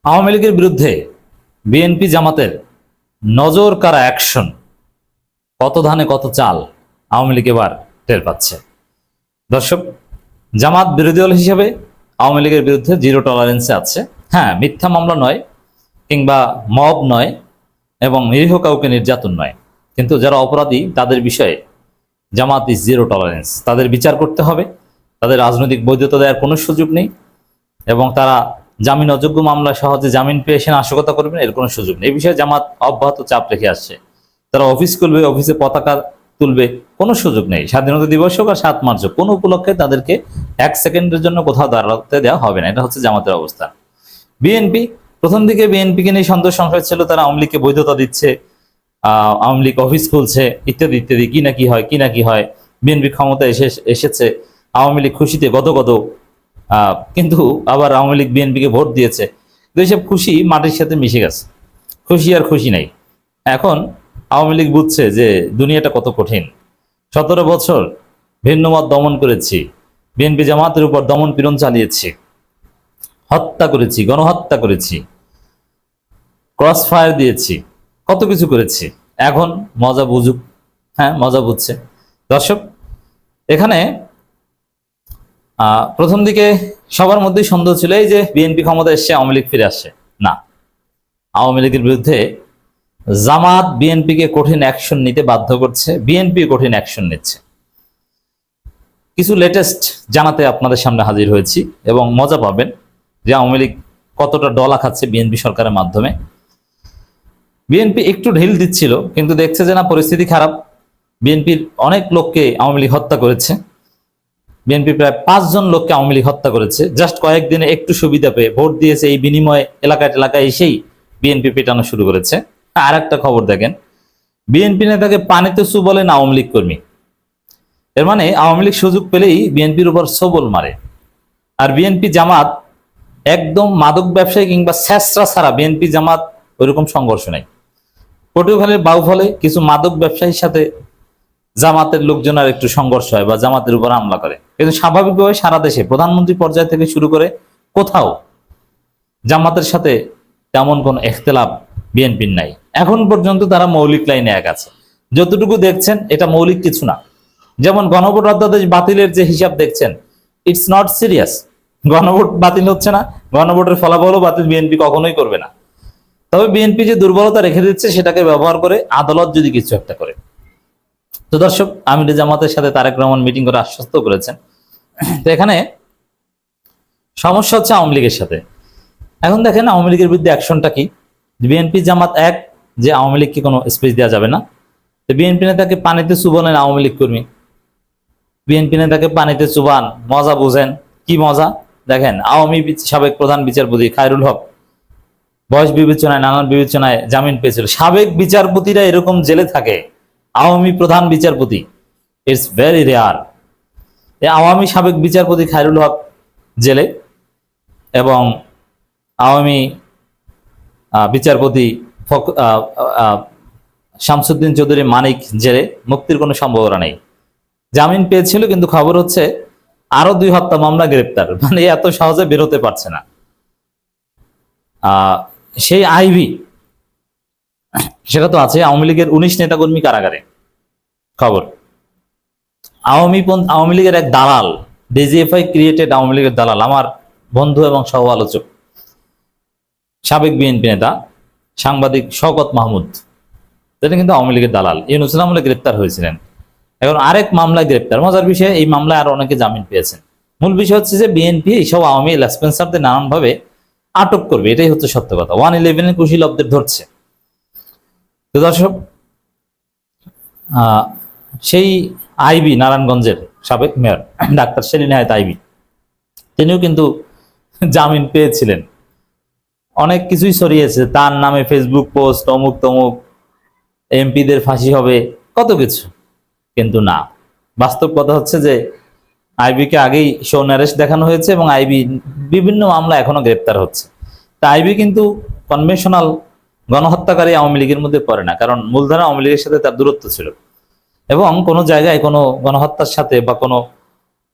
আওয়ামী লীগের বিরুদ্ধে বিএনপি জামাতের নজর কাড়া অ্যাকশন, কত ধানে কত চাল আওয়ামী লীগ এবার টের পাচ্ছে। দর্শক, জামাত বিরোধী দল হিসেবে আওয়ামী লীগের বিরুদ্ধে জিরো টলারেন্সে আছে। হ্যাঁ, মিথ্যা মামলা নয়, কিংবা মব নয়, এবং নিরীহ কাউকে নির্যাতন নয়, কিন্তু যারা অপরাধী তাদের বিষয়ে জামাত ইজ জিরো টলারেন্স। তাদের বিচার করতে হবে, তাদের রাজনৈতিক বৈধতা দেওয়ার কোনো সুযোগ নেই, এবং তারা জামিন অযোগ্য মামলায় সহজে জামিন পেয়ে এসে নাশকতা করবেন এর কোনো সুযোগ নেই। এই বিষয়ে জামাত অব্যাহত চাপ রেখে আসছে। তারা অফিস খুলবে, অফিসে পতাকা তুলবে, কোনো সুযোগ নেই। স্বাধীনতা দিবস হোক আর 7 মার্চ হোক, কোনো উপলক্ষে তাদেরকে 1 সেকেন্ডের জন্য কোথাও দাঁড়াতে দেওয়া হবে না। এটা হচ্ছে জামাতের অবস্থা। বিএনপি, প্রথম দিকে বিএনপিকে নিয়ে সন্তোষ সংশয় ছিল, তারা আওয়ামী লীগকে বৈধতা দিচ্ছে, আওয়ামী লীগ অফিস খুলছে, ইত্যাদি ইত্যাদি, কি না কি হয়। বিএনপি ক্ষমতা এসেছে, আওয়ামী লীগ খুশিতে গদগদ। কিন্তু আবার আওয়ামী লীগ বিএনপিকে ভোট দিয়েছে, এইসব খুশি মাটির সাথে মিশে গেছে। খুশি আর খুশি নাই। এখন আওয়ামী লীগ বুঝছে যে দুনিয়াটা কত কঠিন। 17 বছর ভিন্নমত দমন করেছি, বিএনপি জামাতের উপর দমন পীড়ন চালিয়েছি, হত্যা করেছি, গণহত্যা করেছি, ক্রস ফায়ার দিয়েছি, কত কিছু করেছি। এখন মজা বুঝুক। হ্যাঁ, মজা বুঝছে। দর্শক, এখানে প্রথম দিকে সবার মধ্যেই সন্দেহ ছিল এই যে বিএনপি ক্ষমতা এসছে, আওয়ামী লীগ ফিরে আসছে। না, আওয়ামী লীগের বিরুদ্ধে জামাত বিএনপিকে কঠিন অ্যাকশন নিতে বাধ্য করছে, বিএনপি কঠিন অ্যাকশন নিচ্ছে। কিছু লেটেস্ট জানাতে আপনাদের সামনে হাজির হয়েছি, এবং মজা পাবেন যে আওয়ামী লীগ কতটা ডলা খাচ্ছে বিএনপি সরকারের মাধ্যমে। বিএনপি একটু ঢিল দিচ্ছিল, কিন্তু দেখছে যে না, পরিস্থিতি খারাপ। বিএনপির অনেক লোককে আওয়ামী লীগ হত্যা করেছে। বিএনপি প্রায় 5 জন লোককে আওয়ামী লীগ হত্যা করেছে, জাস্ট কয়েকদিনে একটু সুবিধা পেয়ে ভোট দিয়েছে। এই বিনিময়ে এলাকায় এসেই বিএনপি পেটানো শুরু করেছে। আর একটা খবর দেখেন, বিএনপি নেতাকে পানিতে চু বলেন আওয়ামী লীগ কর্মী। এর মানে আওয়ামী লীগ সুযোগ পেলেই বিএনপির উপর সবল মারে। আর বিএনপি জামাত একদম মাদক ব্যবসায়ী কিংবা স্যাসরা ছাড়া বিএনপি জামাত ওইরকম সংঘর্ষ নাই। পটুয়াখালীর বাউফলে কিছু মাদক ব্যবসায়ীর সাথে জামাতের লোকজন আর একটু সংঘর্ষ হয় বা জামাতের উপর হামলা করে, কিন্তু স্বাভাবিকভাবে সারা দেশে প্রধানমন্ত্রী পর্যায় থেকে শুরু করে কোথাও জামাতের সাথে তেমন কোন ইখতিলাফ বিএনপির নাই। এখন পর্যন্ত তারা মৌলিক লাইনে এক আছে। যতটুকু দেখছেন এটা মৌলিক কিছু না। যেমন গণভোট অধ্যাদেশ বাতিলের যে হিসাব দেখছেন, ইটস নট সিরিয়াস। গণভোট বাতিল হচ্ছে না, গণভোটের ফলাফলও বাতিল বিএনপি কখনোই করবে না। তবে বিএনপি যে দুর্বলতা রেখে দিচ্ছে সেটাকে ব্যবহার করে আদালত যদি কিছু একটা করে। তো দর্শক, আমির জামাতের সাথে তারেক রহমান মিটিং করে আশ্বস্ত করেছেন। তো এখানে সমস্যা হচ্ছে আওয়ামী লীগের সাথে। এখন দেখেন আওয়ামী লীগের বিরুদ্ধে অ্যাকশনটা কি। বিএনপি জামাত এক, যে আওয়ামী লীগকে কোনো স্পেস দেওয়া যাবে না। তো বিএনপি নেতাকে পানিতে চুবানেন আওয়ামী লীগ কর্মী। বিএনপি নেতাকে পানিতে চুবান, মজা বুঝেন। কি মজা দেখেন, আওয়ামী সাবেক প্রধান বিচারপতি খায়রুল হক বয়স বিবেচনায়, নানান বিবেচনায় জামিন পেয়েছিল। সাবেক বিচারপতিরা এরকম জেলে থাকে, আওয়ামী প্রধান বিচারপতি, ইটস ভেরি রেয়ার। আওয়ামী সাবেক বিচারপতি খায়রুল হক জেলে, এবং আওয়ামী বিচারপতি শামসুদ্দিন চৌধুরী মানিক জেলে, মুক্তির কোনো সম্ভাবনা নেই। জামিন পেয়েছিল, কিন্তু খবর হচ্ছে আরো 2 হত্যা মামলা, গ্রেপ্তার। মানে এত সহজে বেরোতে পারছে না। সেই আইভি, সেটা তো আছে। আওয়ামী লীগের 19 নেতাকর্মী কারাগারে। খবর, আওয়ামী লীগের এক দালাল, ডিজিএফআই ক্রিয়েটেড আওয়ামী লীগের দালাল, আমার বন্ধু এবং সহ আলোচক, সাবেক বিএনপি নেতা সাংবাদিক শওকত মাহমুদ, যেটা কিন্তু আওয়ামী লীগের দালাল, ইউনূস আমলে গ্রেপ্তার হয়েছিলেন। এখন আরেক মামলায় গ্রেপ্তার। মজার বিষয়, এই মামলায় আরো অনেকে জামিন পেয়েছেন। মূল বিষয় হচ্ছে যে বিএনপি এইসব আওয়ামী লেসপেন্সারদের নানানভাবে আটক করবে, এটাই হচ্ছে সত্য কথা। 111-এর কুশীলবদের ধরছে। তো দর্শক, সেই আইবি, নারায়ণগঞ্জের সাবেক মেয়র ডাক্তার সেলিনা হায়াৎ আইবি, তিনিও কিন্তু জামিন পেয়েছিলেন। অনেক কিছুই ছড়িয়েছে তার নামে, ফেসবুক পোস্ট, অমুক তমুক, এমপিদের ফাঁসি হবে, কত কিছু। কিন্তু না, বাস্তব কথা হচ্ছে যে আইবিকে আগেই শোন অ্যারেস্ট দেখানো হয়েছে, এবং আইবি বিভিন্ন মামলা এখনো গ্রেপ্তার হচ্ছে। তা আইবি কিন্তু কনভেনশনাল গণহত্যাকারী আওয়ামী লীগের মধ্যে পড়ে না, কারণ মূলধারা আওয়ামী লীগের সাথে তার দূরত্ব ছিল, এবং কোনো জায়গায় কোনো গণহত্যার সাথে বা কোনো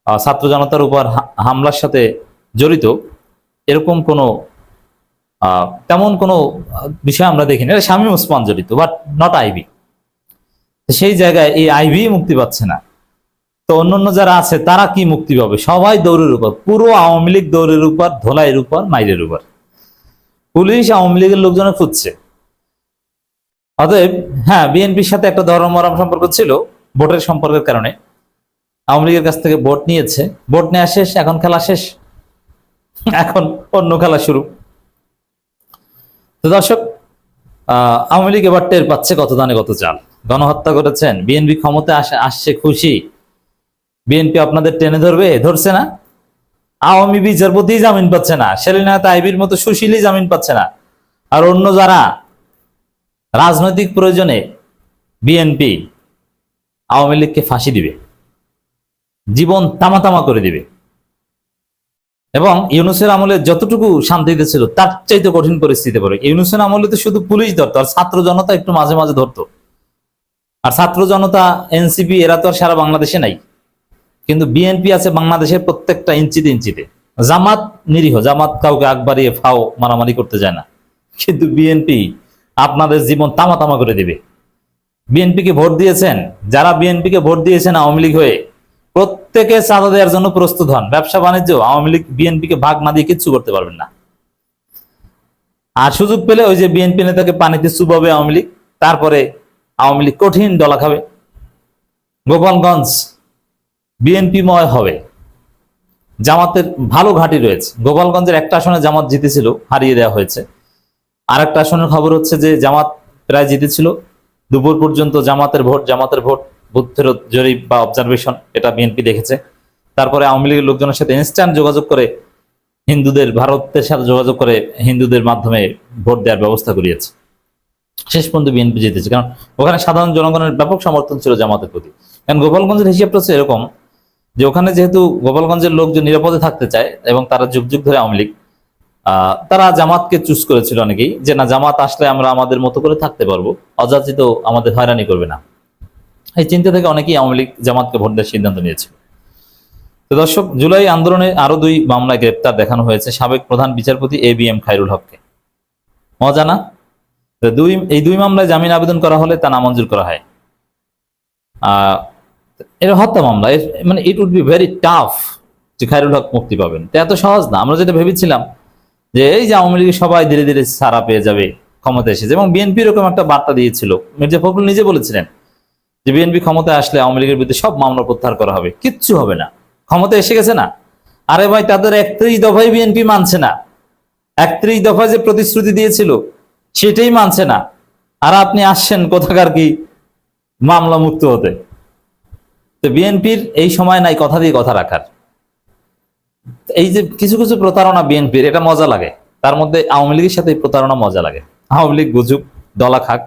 ছাত্র জনতার উপর হামলার সাথে জড়িত এরকম কোনো তেমন কোনো বিষয় আমরা দেখিনি। এটা শামীম ওসমান জড়িত, বাট নট আইভি। সেই জায়গায় এই আইভি মুক্তি পাচ্ছে না, তো অন্যান্য যারা আছে তারা কি মুক্তি পাবে? সবাই দৌড়ের উপর, পুরো আওয়ামী লীগ দৌড়ের উপর, ধোলাইয়ের উপর, মাইরের উপর। পুলিশ আওয়ামী লীগের লোকজনে খুঁজছে। অতএব হ্যাঁ, বিএনপির সাথে একটা ধর্মমরম সম্পর্ক ছিল ভোটের সম্পর্কের কারণে। আওয়ামী লীগের কাছ থেকে ভোট নিয়েছে, ভোট নেওয়া শেষ, এখন খেলা শেষ, এখন অন্য খেলা শুরু। তো দর্শক, আওয়ামী লীগ এবার টের পাচ্ছে কত দানে কত চাল। গণহত্যা করেছেন, বিএনপি ক্ষমতায় আসছে খুশি, বিএনপি আপনাদের টেনে ধরবে, ধরছে না। আওয়ামী বিচারপতি জামিন পাচ্ছে না, সেলিনা তাইবির মতো সুশীলই জামিন পাচ্ছে না, আর অন্য যারা রাজনৈতিক প্রয়োজনে বিএনপি আওয়ামী লীগকে ফাঁসি দিবে, জীবন তামা তামা করে দিবে। এবং ইউনূসের আমলে যতটুকু শান্তিতে ছিল তার চাইতে কঠিন পরিস্থিতি পড়ে। ইউনূসের আমলে তো শুধু পুলিশ ধরতো, আর ছাত্র জনতা একটু মাঝে মাঝে ধরতো। আর ছাত্র জনতা, এনসিপি, এরা তো আর সারা বাংলাদেশে নাই, কিন্তু বিএনপি আছে বাংলাদেশের প্রত্যেকটা ইঞ্চিতে ইঞ্চিতে। জামাত নিরীহ, জামাত কাউকে আগ বাড়িয়ে ফাও মারামারি করতে যায় না, কিন্তু বিএনপি আপনাদের জীবন তামা তামা করে দিবে। বিএনপিকে ভোট দিয়েছেন, যারা বিএনপিকে ভোট দিয়েছেন আওয়ামী লীগ হয়ে, প্রত্যেকে চাঁদা দেওয়ার জন্য প্রস্তুত হন। ব্যবসা বাণিজ্য আওয়ামী লীগ বিএনপিকে ভাগ না দিয়ে কিচ্ছু করতে পারবেন না। আর সুযোগ পেলে ওই যে বিএনপি নেতাকে পানিতে চুবাবে আওয়ামী লীগ, তারপরে আওয়ামী লীগ কঠিন ডলা খাবে। গোপালগঞ্জ বিএনপিময় হবে, জামাতের ভালো ঘাঁটি রয়েছে। গোপালগঞ্জের একটা আসনে জামাত জিতেছিল, হারিয়ে দেওয়া হয়েছে। আর একটা আসনের খবর হচ্ছে যে জামাত প্রায় জিতেছিল, দুপুর পর্যন্ত জামাতের ভোট বুথ ফেরত জরিপ বা অবজারভেশন, এটা বিএনপি দেখেছে। তারপরে আওয়ামী লীগের লোকজনের সাথে ইনস্ট্যান্ট যোগাযোগ করে হিন্দুদের, ভারতের সাথে যোগাযোগ করে হিন্দুদের মাধ্যমে ভোট দেওয়ার ব্যবস্থা করিয়েছে। শেষ পর্যন্ত বিএনপি জিতেছে, কারণ ওখানে সাধারণ জনগণের ব্যাপক সমর্থন ছিল জামাতের প্রতি। কারণ গোপালগঞ্জের হিসাবটা হচ্ছে এরকম যে ওখানে যেহেতু গোপালগঞ্জের লোকজন নিরাপদে থাকতে চায় এবং তারা যুগ যুগ ধরে আওয়ামী লীগ, তারা জামাতকে চুজ করেছিল অনেকেই, যে না, জামাত আসলে আমরা আমাদের মতো করে থাকতে পারবো, অযাচিত আমাদের হয়রানি করবে না। এই চিন্তা থেকে অনেকেই আওয়ামী লীগ জামাতকে ভোট দেওয়ার সিদ্ধান্ত নিয়েছিল। তো দর্শক, জুলাই আন্দোলনে আরো 2 মামলায় গ্রেপ্তার দেখানো হয়েছে সাবেক প্রধান বিচারপতি ABM খায়রুল হককে। মজা না? এই 2 মামলায় জামিন আবেদন করা হলে তা নামঞ্জুর করা হয়। এটা হত্যা মামলা, মানে it would be very tough যে খায়রুল হক মুক্তি পাবেন। তো এত সহজ না। আমরা যেটা ভেবেছিলাম যে এই যে আওয়ামী লীগের সবাই ধীরে ধীরে ছাড়া পেয়ে যাবে, ক্ষমতা এসেছে, এবং বিএনপি এরকম একটা বার্তা দিয়েছিল। মির্জা ফখরুল নিজে বলেছিলেন যে বিএনপি ক্ষমতায় আসলে আওয়ামী লীগের বিরুদ্ধে সব মামলা প্রত্যাহার করা হবে, কিচ্ছু হবে না, ক্ষমতা এসে গেছে না। আরে ভাই, তাদের 31 দফায় বিএনপি মানছে না, 31 দফায় যে প্রতিশ্রুতি দিয়েছিল সেটাই মানছে না। আর আপনি আসছেন কোথাকার কি মামলা মুক্ত হতে। তো বিএনপির এই সময় নাই কথা দিয়ে কথা রাখার। এই যে কিছু কিছু প্রতারণা বিএনপির, এটা মজা লাগে। তার মধ্যে আওয়ামী লীগের সাথে এই প্রতারণা মজা লাগে। আওয়ামী লীগ বুঝুক, দলা খাক।